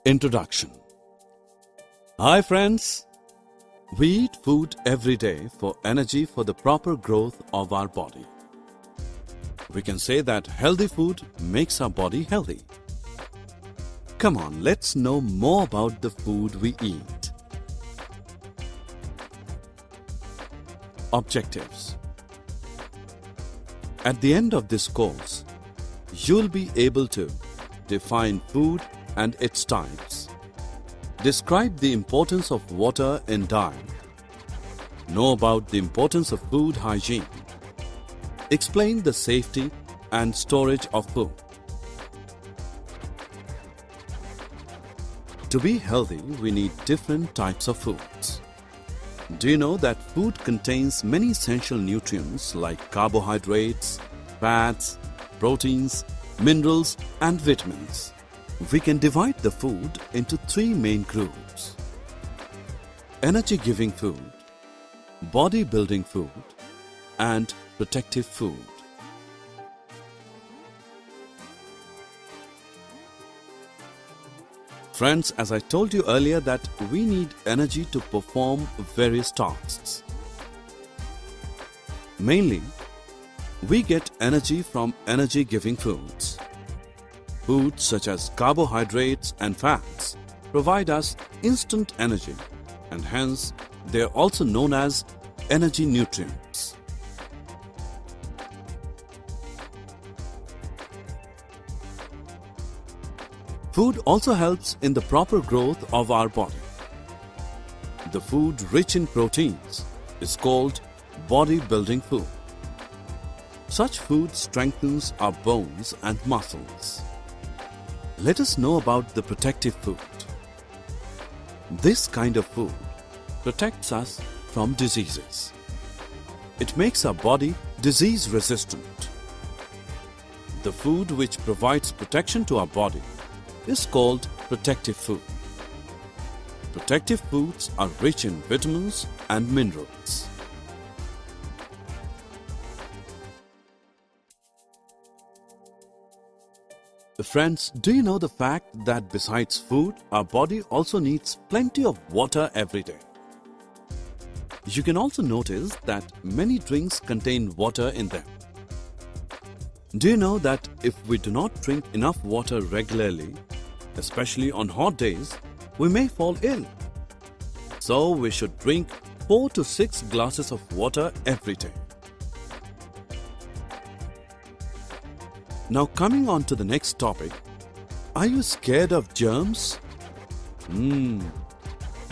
Introduction. Hi friends, we eat food every day for energy for the proper growth of our body. We can say that healthy food makes our body healthy. Come on, let's know more about the food we eat. Objectives. At the end of this course, you'll be able to define food and its types, describe the importance of water in diet, know about the importance of food hygiene, explain the safety and storage of food. To be healthy, we need different types of foods. Do you know that food contains many essential nutrients like carbohydrates, fats, proteins, minerals and vitamins? We can divide the food into three main groups: energy-giving food, body-building food, and protective food. Friends, as I told you earlier that we need energy to perform various tasks. Mainly, we get energy from energy-giving foods. Foods such as carbohydrates and fats provide us instant energy, and hence they are also known as energy nutrients. Food also helps in the proper growth of our body. The food rich in proteins is called body-building food. Such food strengthens our bones and muscles. Let us know about the protective food. This kind of food protects us from diseases. It makes our body disease resistant. The food which provides protection to our body is called protective food. Protective foods are rich in vitamins and minerals. Friends, do you know the fact that besides food, our body also needs plenty of water every day? You can also notice that many drinks contain water in them. Do you know that if we do not drink enough water regularly, especially on hot days, we may fall ill? So we should drink 4 to 6 glasses of water every day. Now coming on to the next topic, are you scared of germs?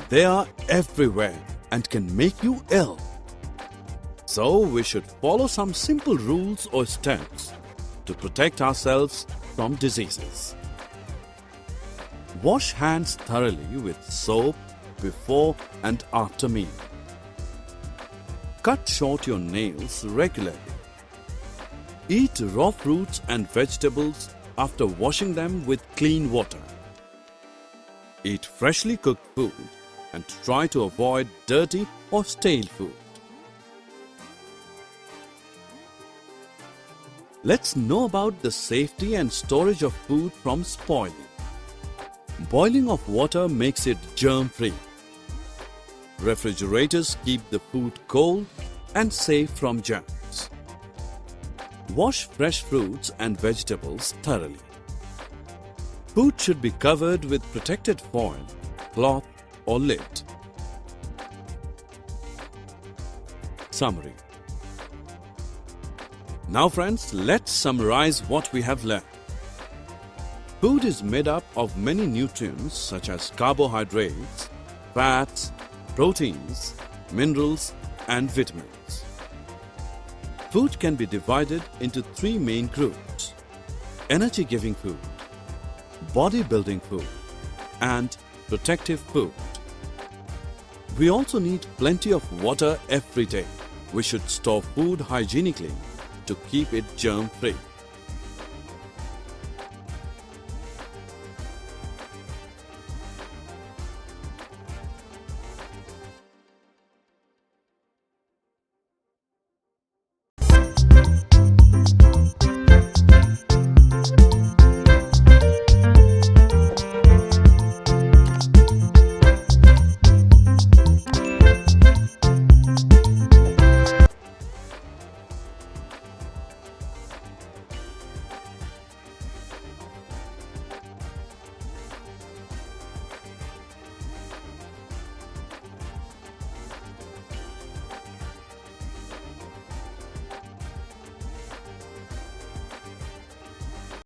They are everywhere and can make you ill. So we should follow some simple rules or steps to protect ourselves from diseases. Wash hands thoroughly with soap before and after meal. Cut short your nails regularly. Eat raw fruits and vegetables after washing them with clean water. Eat freshly cooked food and try to avoid dirty or stale food. Let's know about the safety and storage of food from spoiling. Boiling of water makes it germ-free. Refrigerators keep the food cold and safe from germs. Wash fresh fruits and vegetables thoroughly. Food should be covered with protected foil, cloth or lid. Summary. Now friends, let's summarize what we have learned. Food is made up of many nutrients such as carbohydrates, fats, proteins, minerals and vitamins. Food can be divided into three main groups: energy-giving food, body-building food, and protective food. We also need plenty of water every day. We should store food hygienically to keep it germ-free.